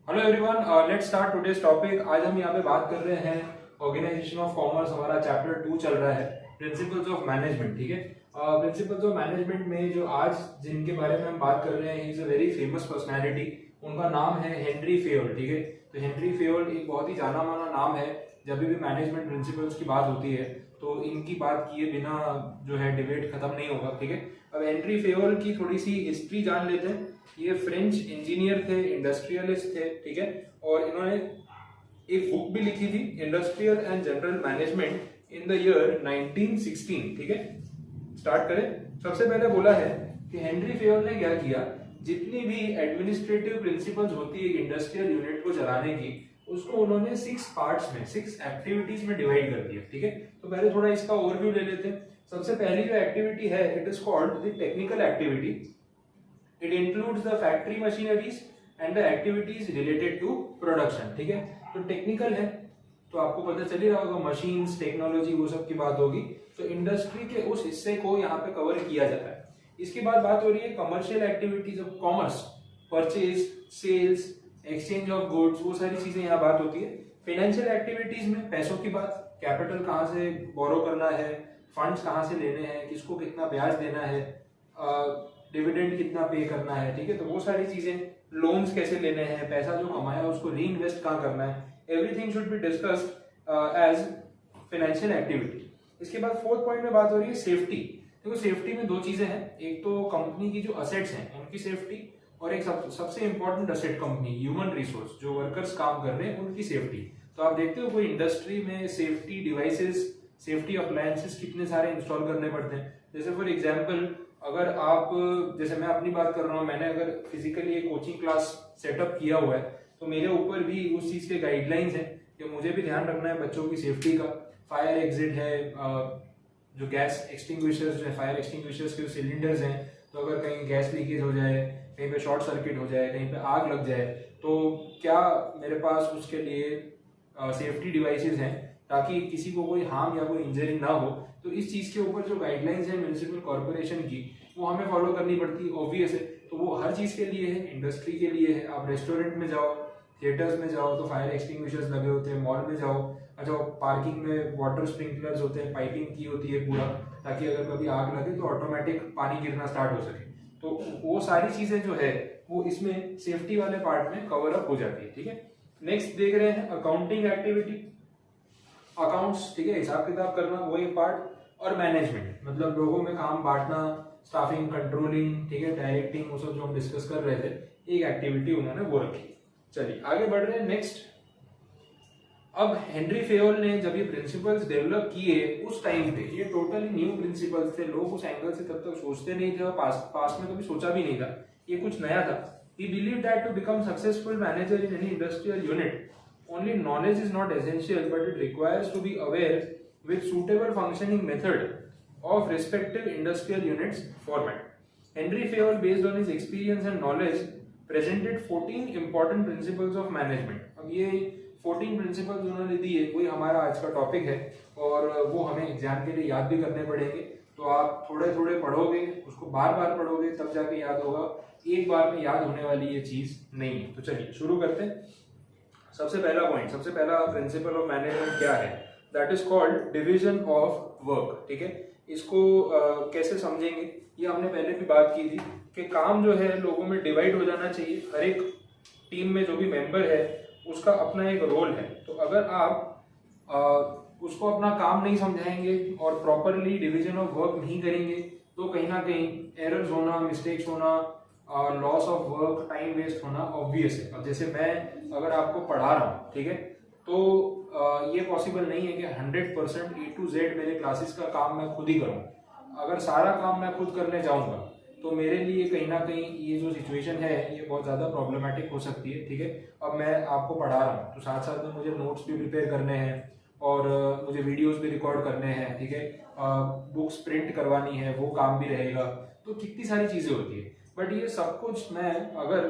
Hello everyone, let's start today's topic. आज हम यहाँ पे बात कर रहे हैं ऑर्गेनाइजेशन ऑफ कॉमर्स। हमारा चैप्टर 2 चल रहा है, प्रिंसिपल्स ऑफ मैनेजमेंट। ठीक है, प्रिंसिपल्स ऑफ मैनेजमेंट में जो आज जिनके बारे में हम बात कर रहे हैं, is a very famous personality. उनका नाम है हेनरी फेयोल। ठीक है, तो हेनरी फेयोल एक बहुत ही जाना माना नाम है। जब भी मैनेजमेंट प्रिंसिपल्स की बात होती है तो इनकी बात किए बिना जो है डिबेट खत्म नहीं होगा। ठीक है, अब हेनरी फेयोल की थोड़ी सी हिस्ट्री जान लेते हैं। ये फ्रेंच इंजीनियर थे, इंडस्ट्रियलिस्ट थे। ठीक है, और इन्होंने एक बुक भी लिखी थी, industrial and general management in the year 1916। ठीक है, स्टार्ट करें। सबसे पहले बोला है कि हेनरी फेयोल ने क्या किया, जितनी भी एडमिनिस्ट्रेटिव प्रिंसिपल्स होती है इंडस्ट्रियल यूनिट को चलाने की, उसको उन्होंने 6 पार्ट्स में, 6 एक्टिविटीज में डिवाइड कर दिया। ठीक है, तो पहले थोड़ा इसका ओवरव्यू ले लेते हैं। सबसे पहली जो एक्टिविटी है, it is called the technical activity. It includes the factory machineries and the activities related to production। ठीक है, तो टेक्निकल है तो आपको पता चल ही रहा होगा, मशीन्स, टेक्नोलॉजी, वो सब की बात होगी। तो इंडस्ट्री के उस हिस्से को यहाँ पे कवर किया जाता है। इसके बाद बात हो रही है commercial activities of commerce, purchase, sales, exchange of goods, वो सारी चीजें यहाँ बात होती है। फाइनेंशियल एक्टिविटीज में पैसों की बात, कैपिटल कहाँ से बोरो करना है, फंड्स कहाँ से लेने हैं, किसको कितना ब्याज देना है, डिविडेंड कितना पे करना है। ठीक है, तो वो सारी चीजें, लोन्स कैसे लेने हैं, पैसा जो कमाया उसको री इन्वेस्ट कहाँ करना है, everything should be discussed as financial activity. इसके बाद फोर्थ पॉइंट में बात हो रही है सेफ्टी। देखो, सेफ्टी में दो चीजें हैं, एक तो कंपनी की जो असेट्स हैं उनकी सेफ्टी, और एक सबसे important asset company, human resource, जो वर्कर्स काम कर रहे हैं उनकी सेफ्टी। तो आप देखते हो कोई इंडस्ट्री में सेफ्टी डिवाइसेस, सेफ्टी अप्लायंसेस कितने सारे इंस्टॉल करने पड़ते हैं। जैसे फॉर एग्जांपल, अगर आप, जैसे मैं अपनी बात कर रहा हूँ, मैंने अगर फिजिकली एक कोचिंग क्लास सेटअप किया हुआ है तो मेरे ऊपर भी उस चीज के गाइडलाइंस हैं कि मुझे भी ध्यान रखना है बच्चों की सेफ्टी का। फायर एग्जिट है, जो गैस एक्सटिंग्विशर्स जो है, फायर एक्सटिंग्विशर्स के सिलेंडर्स हैं, तो अगर कहीं गैस लीकेज हो जाए, कहीं पे शॉर्ट सर्किट हो जाए, कहीं पे आग लग जाए, तो क्या मेरे पास उसके लिए सेफ्टी डिवाइसेस हैं ताकि किसी को कोई हार्म या कोई इंजरी ना हो। तो इस चीज के ऊपर जो गाइडलाइंस है म्युनिसिपल कॉर्पोरेशन की, वो हमें फॉलो करनी पड़ती है, ऑब्वियस है। तो वो हर चीज के लिए है, इंडस्ट्री के लिए है। आप रेस्टोरेंट में जाओ, थिएटर्स में जाओ तो फायर एक्सटिंग्विशर्स लगे होते हैं, मॉल में जाओ, अच्छा पार्किंग में वाटर स्प्रिंकलर्स होते हैं, पाइपिंग की होती है पूरा, ताकि अगर कभी आग लगे तो ऑटोमेटिक पानी गिरना स्टार्ट हो सके। तो वो सारी चीजें जो है वो इसमें सेफ्टी वाले पार्ट में कवर अप हो जाती है। ठीक है, नेक्स्ट देख रहे हैं अकाउंटिंग एक्टिविटी, अकाउंट्स। ठीक है, हिसाब किताब करना, वो एक पार्ट। और मैनेजमेंट मतलब लोगों में काम बांटना, स्टाफिंग, कंट्रोलिंग, ठीक है, डायरेक्टिंग, वो सब जो हम डिस्कस कर रहे थे, एक एक्टिविटी उन्होंने वो रखी। चलिए आगे बढ़ रहे हैं नेक्स्ट। अब हेनरी फेयोल ने जब ये प्रिंसिपल्स डेवलप किए उस टाइम पे, ये टोटली न्यू प्रिंसिपल्स थे। लोग उस एंगल से तब तक सोचते नहीं थे और पास्ट में कभी सोचा भी नहीं था, ये कुछ नया था। He believed that to become successful manager in any industrial unit, only knowledge is not essential, but it requires to be aware with suitable functioning method of respective industrial units format. Henry Fayol, based on his experience and knowledge, presented 14 important principles of management. अब ये 14 principles उन्होंने दिए, वही हमारा आज का topic है, और वो हमें एग्जाम के लिए याद भी करने पड़ेंगे। तो आप थोड़े थोड़े पढ़ोगे, उसको बार बार पढ़ोगे, तब जाके याद होगा। एक बार में याद होने वाली ये चीज नहीं है। तो चलिए शुरू करते हैं। सबसे पहला पॉइंट, सबसे पहला प्रिंसिपल ऑफ मैनेजमेंट क्या है, that is called division of work. ठीक है, इसको कैसे समझेंगे, ये हमने पहले भी बात की थी कि काम जो है लोगों में डिवाइड हो जाना चाहिए। हर एक टीम में जो भी मेंबर है उसका अपना एक रोल है। तो अगर आप उसको अपना काम नहीं समझाएंगे और प्रॉपरली डिवीजन ऑफ वर्क नहीं करेंगे तो कहीं ना कहीं एरर्स होना, मिस्टेक्स होना, loss of work, time waste होना ऑब्वियस है। अब जैसे मैं अगर आपको पढ़ा रहा हूँ, ठीक है, तो ये पॉसिबल नहीं है कि 100% A to Z मेरे क्लासेस का काम मैं खुद ही करूँ। अगर सारा काम मैं खुद करने जाऊंगा तो मेरे लिए कहीं ना कहीं ये जो सिचुएशन है ये बहुत ज़्यादा प्रॉब्लमेटिक हो सकती है। ठीक है, अब मैं आपको पढ़ा रहा हूँ तो साथ साथ में मुझे नोट्स भी प्रिपेयर करने हैं और मुझे वीडियोस भी रिकॉर्ड करने हैं। ठीक है, बुक्स प्रिंट करवानी है, वो काम भी रहेगा। तो कितनी सारी चीज़ें होती है, बट ये सब कुछ मैं अगर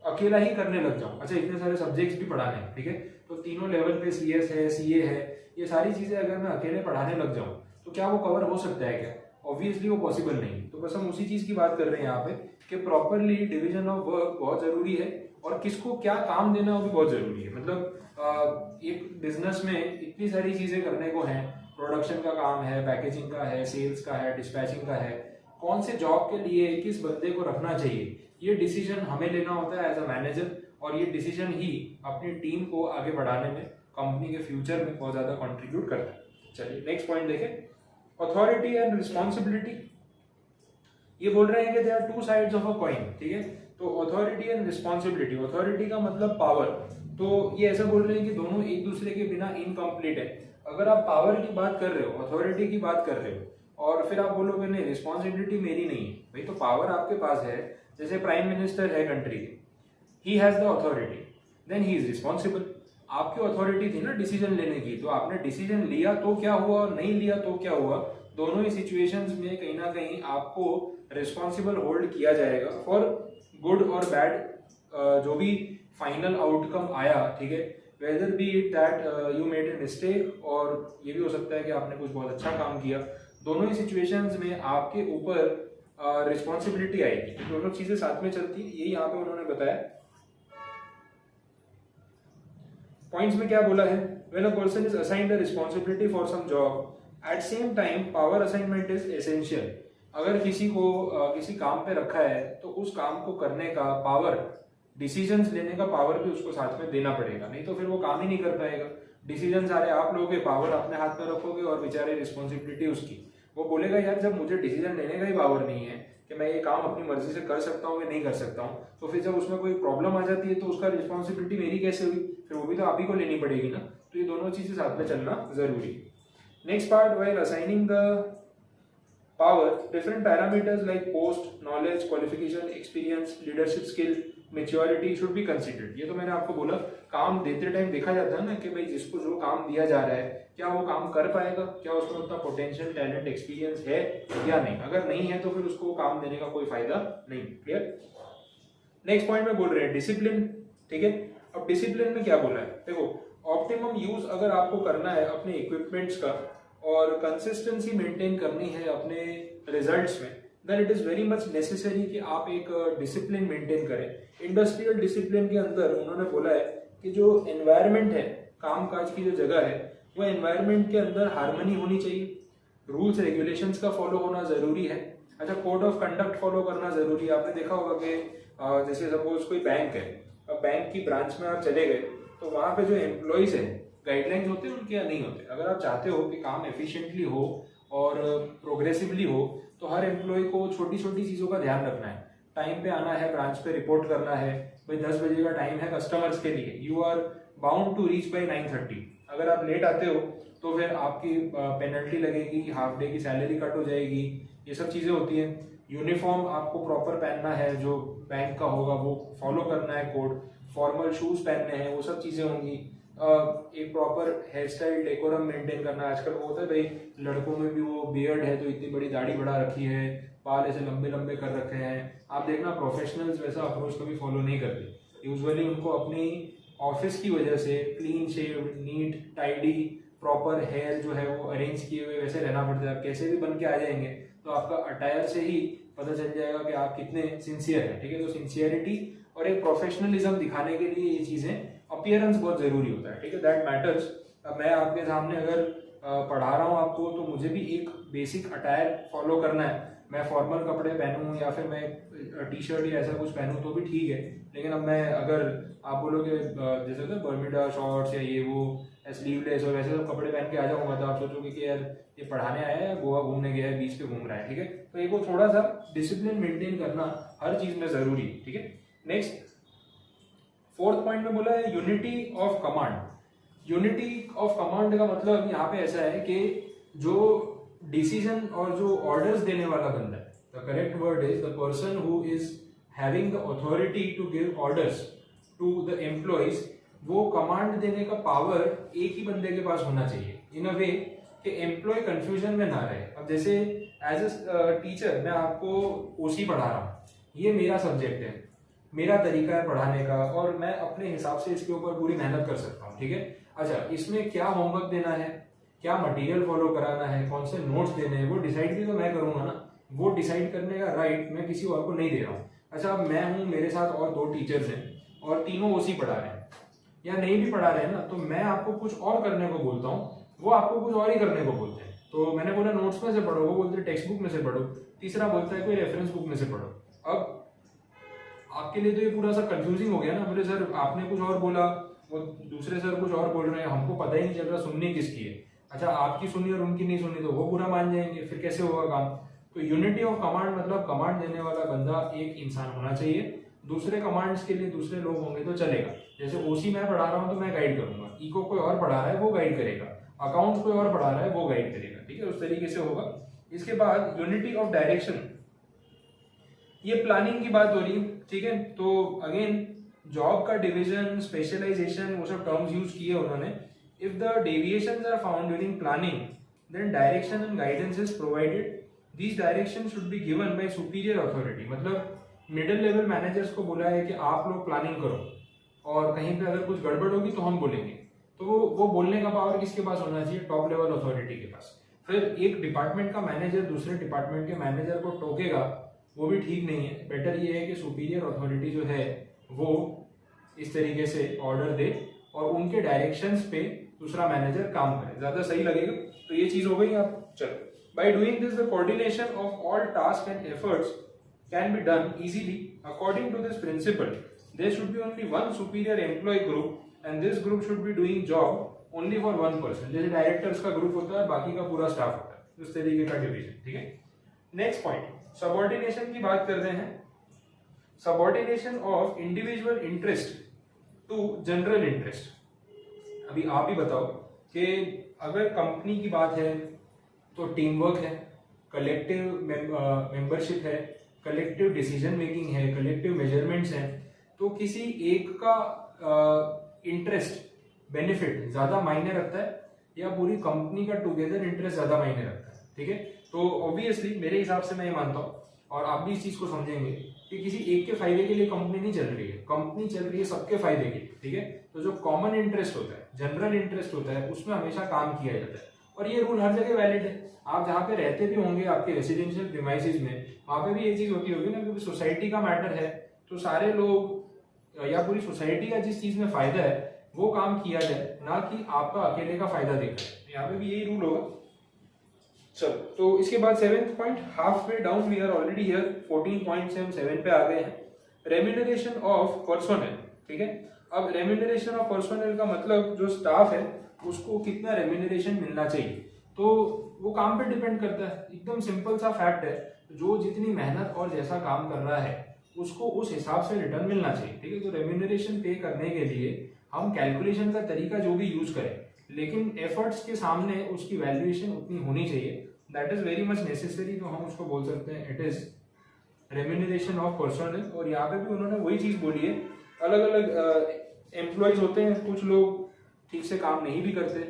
अकेला ही करने लग जाऊं, अच्छा इतने सारे सब्जेक्ट्स भी पढ़ाने हैं, ठीक है, तो तीनों लेवल पे CS है, CA है, ये सारी चीजें अगर मैं अकेले पढ़ाने लग जाऊं तो क्या वो कवर हो सकता है क्या? ऑब्वियसली वो पॉसिबल नहीं। तो बस हम उसी चीज की बात कर रहे हैं यहाँ पे कि प्रॉपरली डिवीजन ऑफ वर्क बहुत जरूरी है और किसको क्या काम देना वो भी बहुत जरूरी है। मतलब एक बिजनेस में इतनी सारी चीजें करने को हैं, प्रोडक्शन का काम है, पैकेजिंग का है, सेल्स का है, डिस्पैचिंग का है, कौन से जॉब के लिए किस बंदे को रखना चाहिए, ये डिसीजन हमें लेना होता है एज अ मैनेजर, और ये डिसीजन ही अपनी टीम को आगे बढ़ाने में, कंपनी के फ्यूचर में बहुत ज्यादा कंट्रीब्यूट करता है। चलिए नेक्स्ट पॉइंट देखें, अथॉरिटी एंड रिस्पॉन्सिबिलिटी। ये बोल रहे हैं कि they are two sides of a coin, ठीक है। तो अथॉरिटी एंड रिस्पॉन्सिबिलिटी, अथॉरिटी का मतलब पावर, तो ये ऐसा बोल रहे हैं कि दोनों एक दूसरे के बिना इनकम्प्लीट है। अगर आप पावर की बात कर रहे हो, अथॉरिटी की बात कर रहे हो, और फिर आप बोलोगे नहीं रिस्पॉन्सिबिलिटी मेरी नहीं है, भाई तो पावर आपके पास है, जैसे प्राइम मिनिस्टर है कंट्री के, he has the authority, then he is responsible. आपकी अथॉरिटी थी ना डिसीजन लेने की, तो आपने डिसीजन लिया तो क्या हुआ, नहीं लिया तो क्या हुआ, दोनों ही सिचुएशंस में कहीं ना कहीं आपको रिस्पॉन्सिबल होल्ड किया जाएगा फॉर गुड और बैड जो भी फाइनल आउटकम आया, ठीक है। Whether be it that you made a mistake, और ये भी हो सकता है कि आपने कुछ बहुत अच्छा काम किया, दोनों ही सिचुएशंस में आपके ऊपर रिस्पॉन्सिबिलिटी आएगी। दोनों चीजें साथ में चलती है, यही यहाँ पे उन्होंने बताया। पॉइंट्स में क्या बोला है, when a person is assigned a responsibility for some job at same time power assignment is essential. अगर किसी को किसी काम पे रखा है तो उस काम को करने का पावर, डिसीजंस लेने का पावर भी उसको साथ में देना पड़ेगा, नहीं तो फिर वो काम ही नहीं कर पाएगा। डिसीजन सारे आप लोगे, पावर अपने हाथ में रखोगे, और बेचारे रिस्पॉन्सिबिलिटी उसकी। वो बोलेगा यार जब मुझे डिसीजन लेने का ही पावर नहीं है कि मैं ये काम अपनी मर्जी से कर सकता हूँ या नहीं कर सकता हूँ, तो फिर जब उसमें कोई प्रॉब्लम आ जाती है तो उसका रिस्पॉन्सिबिलिटी मेरी कैसे हुई, फिर वो भी तो आप ही को लेनी पड़ेगी ना। तो ये दोनों चीजें साथ में चलना जरूरी है। Next part, while assigning the power, different parameters like post, knowledge, qualification, experience, leadership skill, maturity should be considered। ये तो मैंने आपको बोला, काम देते टाइम देखा जाता है ना कि भाई जिसको जो काम दिया जा रहा है क्या वो काम कर पाएगा, क्या उसमें उतना पोटेंशियल, टैलेंट, एक्सपीरियंस है या नहीं। अगर नहीं है तो फिर उसको काम देने का कोई फायदा नहीं। क्लियर। नेक्स्ट पॉइंट में बोल रहे हैं डिसिप्लिन, ठीक है। अब डिसिप्लिन में क्या बोला है, देखो ऑप्टिमम यूज अगर आपको करना है अपने इक्विपमेंट्स का और कंसिस्टेंसी मेंटेन करनी है अपने रिजल्ट्स में, then it is very much necessary कि आप एक डिसिप्लिन मेंटेन करें। इंडस्ट्रियल डिसिप्लिन के अंदर उन्होंने बोला है कि जो एनवायरनमेंट है, काम काज की जो जगह है, वो एनवायरनमेंट के अंदर हार्मनी होनी चाहिए, रूल्स रेगुलेशंस का फॉलो होना जरूरी है। अच्छा, कोड ऑफ कंडक्ट फॉलो करना जरूरी है। आपने देखा होगा कि जैसे सपोज कोई बैंक है, अब बैंक की ब्रांच में आप चले गए तो वहां पे जो एम्प्लॉइज है, गाइडलाइंस होते हैं उनके या नहीं होते। अगर आप चाहते हो कि काम एफिशिएंटली हो और प्रोग्रेसिवली हो, तो हर एम्प्लॉय को छोटी छोटी चीजों का ध्यान रखना है। टाइम पे आना है, ब्रांच पे रिपोर्ट करना है, भाई 10 बजे का टाइम है कस्टमर्स के लिए, you are bound to reach by 9:30। अगर आप लेट आते हो तो फिर आपकी पेनल्टी लगेगी, हाफ डे की सैलरी कट हो जाएगी, ये सब चीजें होती हैं। यूनिफॉर्म आपको प्रॉपर पहनना है, जो बैंक का होगा वो फॉलो करना है कोड, फॉर्मल शूज पहनने हैं, वो सब चीजें होंगी। एक proper hair style decorum maintain करना है। आजकल वो होता है भाई लड़कों में भी वो बियर्ड है तो इतनी बड़ी दाढ़ी बढ़ा रखी है, बाल ऐसे लंबे लंबे कर रखे हैं। आप देखना प्रोफेशनल्स वैसा अप्रोच कभी फॉलो नहीं करते। यूजुअली उनको अपनी ऑफिस की वजह से clean shave, neat, tidy, proper hair जो है वो अरेंज किए हुए वैसे रहना पड़ता है। आप कैसे भी बन के आ जाएंगे तो आपका अटायर से ही पता चल जाएगा कि आप कितने सिंसियर हैं, ठीक है। तो सिंसियरिटी और एक प्रोफेशनलिज्म दिखाने के लिए ये चीजें, अपीयरेंस बहुत जरूरी होता है, ठीक है, दैट मैटर्स। अब मैं आपके सामने अगर पढ़ा रहा हूँ आपको, तो मुझे भी एक बेसिक अटायर फॉलो करना है। मैं फॉर्मल कपड़े पहनूं या फिर मैं टी शर्ट या ऐसा कुछ पहनूं तो भी ठीक है, लेकिन अब मैं अगर आप बोलोगे जैसे होता है बर्मिडा शॉर्ट्स या ये वो स्लीवलेस और वैसे सब कपड़े पहन के आ जाऊंगा, तो आप सोचोगे कि यार ये पढ़ाने आया है, गोवा घूमने गया है, बीच पे घूम रहा है, ठीक है। तो एक वो थोड़ा सा डिसिप्लिन मेंटेन करना हर चीज में जरूरी है, ठीक है। नेक्स्ट फोर्थ पॉइंट में बोला है unity of command. Unity of command का मतलब यहाँ पे ऐसा है कि जो डिसीजन और जो ऑर्डर्स देने वाला बंदा है, the correct word is the person who is having the authority to give orders to the employees, वो कमांड देने का पावर एक ही बंदे के पास होना चाहिए, इन अ वे कि एम्प्लॉय कंफ्यूजन में ना रहे। अब जैसे एज ए टीचर मैं आपको ओसी पढ़ा रहा हूँ, ये मेरा सब्जेक्ट है, मेरा तरीका है पढ़ाने का और मैं अपने हिसाब से इसके ऊपर पूरी मेहनत कर सकता हूँ, ठीक है। अच्छा, इसमें क्या होमवर्क देना है, क्या मटेरियल फॉलो कराना है, कौन से नोट्स देने हैं, वो डिसाइड भी तो मैं करूंगा ना। वो डिसाइड करने का राइट मैं किसी और को नहीं दे रहा हूँ। अच्छा, अब मैं हूँ, मेरे साथ और 2 टीचर्स हैं और तीनों ओसी पढ़ा रहे हैं या नहीं भी पढ़ा रहे हैं ना, तो मैं आपको कुछ और करने को बोलता हूँ, वो आपको कुछ और ही करने को बोलते हैं। तो मैंने बोला नोट्स में से पढ़ो, वो बोलते हैं टेक्स्ट बुक में से पढ़ो, तीसरा बोलता है कोई रेफरेंस बुक में से पढ़ो। अब आपके लिए तो ये पूरा सा कंफ्यूजिंग हो गया ना, बोले सर आपने कुछ और बोला, वो दूसरे सर कुछ और बोल रहे हैं, हमको पता ही नहीं चल रहा सुननी किसकी है। अच्छा आपकी सुनी और उनकी नहीं सुनी तो वो बुरा मान जाएंगे, फिर कैसे होगा काम। तो यूनिटी ऑफ कमांड मतलब कमांड देने वाला बंदा एक इंसान होना चाहिए, दूसरे कमांड्स के लिए दूसरे लोग होंगे तो चलेगा। जैसे ओसी मैं पढ़ा रहा हूँ तो मैं गाइड करूंगा, इको कोई और पढ़ा रहा है वो गाइड करेगा, अकाउंट कोई और पढ़ा रहा है वो गाइड करेगा, ठीक है, उस तरीके से होगा। इसके बाद यूनिटी ऑफ डायरेक्शन, ये प्लानिंग की बात हो रही है, ठीक है। तो अगेन जॉब का डिवीजन, स्पेशलाइजेशन, वो सब टर्म्स यूज किए उन्होंने। If the deviations are found during planning then direction and guidance is provided. These direction should be given by superior authority, मतलब मिडिल लेवल मैनेजर्स को बोला है कि आप लोग प्लानिंग करो और कहीं पे अगर कुछ गड़बड़ होगी तो हम बोलेंगे। तो वो बोलने का पावर किसके पास होना चाहिए? टॉप लेवल अथॉरिटी के पास। फिर एक डिपार्टमेंट का मैनेजर दूसरे डिपार्टमेंट के मैनेजर को टोकेगा, वो भी ठीक नहीं है। बेटर ये है कि सुपीरियर अथॉरिटी जो है वो इस तरीके से ऑर्डर दे और उनके डायरेक्शंस पे दूसरा मैनेजर काम करे, ज्यादा सही लगेगा। तो ये चीज हो गई। आप चलो, by doing this the coordination of all task and efforts can be done easily. According to this principle, there should be only one superior employee group and this group should be doing job only for one person. जैसे directors का group होता है, बाकी का पूरा staff होता है, उस तरीके का डिवीजन, ठीक है। नेक्स्ट पॉइंट, सबऑर्डिनेशन की बात करते हैं। Subordination of individual interest to general interest. अभी आप ही बताओ कि अगर कंपनी की बात है तो टीम वर्क है, कलेक्टिव मेंबरशिप है, कलेक्टिव डिसीजन मेकिंग है, कलेक्टिव मेजरमेंट्स हैं, तो किसी एक का इंटरेस्ट बेनिफिट ज्यादा मायने रखता है या पूरी कंपनी का टुगेदर इंटरेस्ट ज्यादा मायने रखता है, ठीक है। तो ऑब्वियसली मेरे हिसाब से मैं ये मानता हूँ और आप भी इस चीज को समझेंगे कि किसी एक के फायदे के लिए कंपनी नहीं चल रही है, कंपनी चल रही है सबके फायदे के लिए, ठीक है। तो जो कॉमन इंटरेस्ट होता है, जनरल इंटरेस्ट होता है, उसमें हमेशा काम किया जाता है और ये रूल हर जगह वैलिड है। आप जहाँ पे रहते भी होंगे आपके रेसिडेंशियल प्रीमाइसेस में, वहां पे भी ये चीज होती होगी ना, क्योंकि सोसाइटी का मैटर है तो सारे लोग या पूरी सोसाइटी का जिस चीज में फायदा है वो काम किया जाए, ना कि आपका अकेले का फायदा देखा। यहाँ पे भी यही रूल होगा। चलो, तो इसके बाद 7th point, half way down we are already here, 14 point से हम 7 पे आ गए हैं। रेम्यूनरेशन ऑफ पर्सोनल, ठीक है। अब रेम्यूनरेशन ऑफ पर्सोनल का मतलब जो स्टाफ है उसको कितना रेम्यूनरेशन मिलना चाहिए, तो वो काम पे डिपेंड करता है। एकदम सिंपल सा फैक्ट है, जो जितनी मेहनत और जैसा काम कर रहा है उसको उस हिसाब से रिटर्न मिलना चाहिए, ठीक है। तो रेम्यूनरेशन पे करने के लिए हम कैलकुलेशन का तरीका जो भी यूज करें, लेकिन एफर्ट्स के सामने उसकी वैल्यूएशन उतनी होनी चाहिए, that is very much necessary. तो हम उसको बोल सकते हैं it is remuneration of personal. और यहाँ पे भी उन्होंने वही चीज बोली है, अलग अलग एम्प्लॉयज होते हैं, कुछ लोग ठीक से काम नहीं भी करते,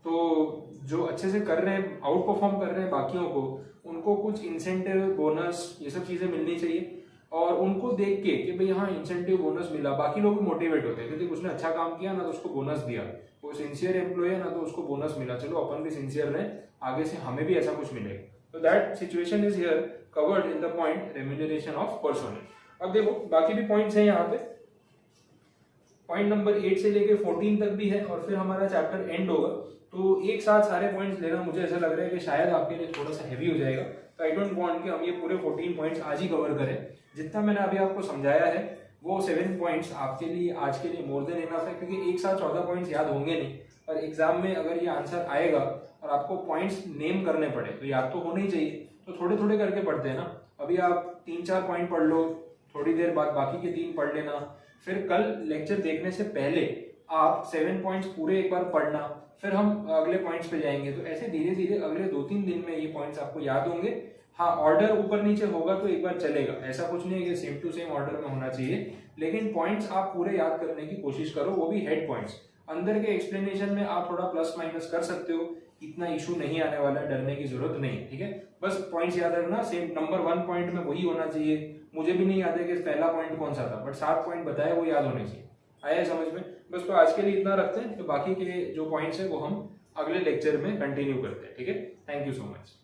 तो जो अच्छे से कर रहे हैं, आउट परफॉर्म कर रहे हैं बाकियों को, उनको कुछ इंसेंटिव, बोनस, ये सब चीजें मिलनी चाहिए। और उनको देख के कि भाई हाँ इंसेंटिव बोनस मिला, बाकी लोग मोटिवेट होते हैं क्योंकि उसने अच्छा काम किया ना तो उसको बोनस दिया, वो सिंसियर एम्प्लॉय है ना तो उसको बोनस मिला, चलो अपन भी सिंसियर रहे, आगे से हमें भी ऐसा कुछ मिलेगा। तो that situation is here covered in the point remuneration of personnel. अब देखो बाकी भी पॉइंट्स हैं यहाँ पे, पॉइंट नंबर 8 से लेके 14 तक भी है और फिर हमारा चैप्टर एंड होगा। तो एक साथ सारे पॉइंट्स लेना मुझे ऐसा लग रहा है कि शायद आपके लिए थोड़ा सा हैवी हो जाएगा, तो आई डोंट वांट कि हम ये पूरे 14 पॉइंट्स आज ही कवर करें। जितना मैंने अभी आपको समझाया है वो 7 पॉइंट्स आपके लिए आज के लिए मोर देन इनफ है, क्योंकि एक साथ 14 पॉइंट्स याद होंगे नहीं और एग्जाम में अगर ये आंसर आएगा और आपको पॉइंट्स नेम करने पड़े तो याद तो होने ही चाहिए, तो थोड़े थोड़े करके पढ़ते हैं ना। अभी आप 3-4 पॉइंट पढ़ लो, थोड़ी देर बाद बाकी के 3 पढ़ लेना, फिर कल लेक्चर देखने से पहले आप 7 पॉइंट्स पूरे एक बार पढ़ना, फिर हम अगले पॉइंट्स पे जाएंगे। तो ऐसे धीरे धीरे अगले 2-3 दिन में ये पॉइंट्स आपको याद होंगे। हाँ, ऑर्डर ऊपर नीचे होगा तो एक बार चलेगा, ऐसा कुछ नहीं है कि सेम टू सेम ऑर्डर में होना चाहिए, लेकिन पॉइंट्स आप पूरे याद करने की कोशिश करो, वो भी हेड पॉइंट्स। अंदर के एक्सप्लेनेशन में आप थोड़ा प्लस माइनस कर सकते हो, इतना इशू नहीं आने वाला है, डरने की जरूरत नहीं, ठीक है। बस पॉइंट्स याद रखना, सेम नंबर 1 पॉइंट में वही होना चाहिए। मुझे भी नहीं याद है कि पहला पॉइंट कौन सा था, बट 7 पॉइंट बताया वो याद होने चाहिए। आया समझ में? बस तो आज के लिए इतना रखते हैं, तो बाकी के जो पॉइंट्स है वो हम अगले लेक्चर में कंटिन्यू करते हैं, ठीक है। Thank you so much.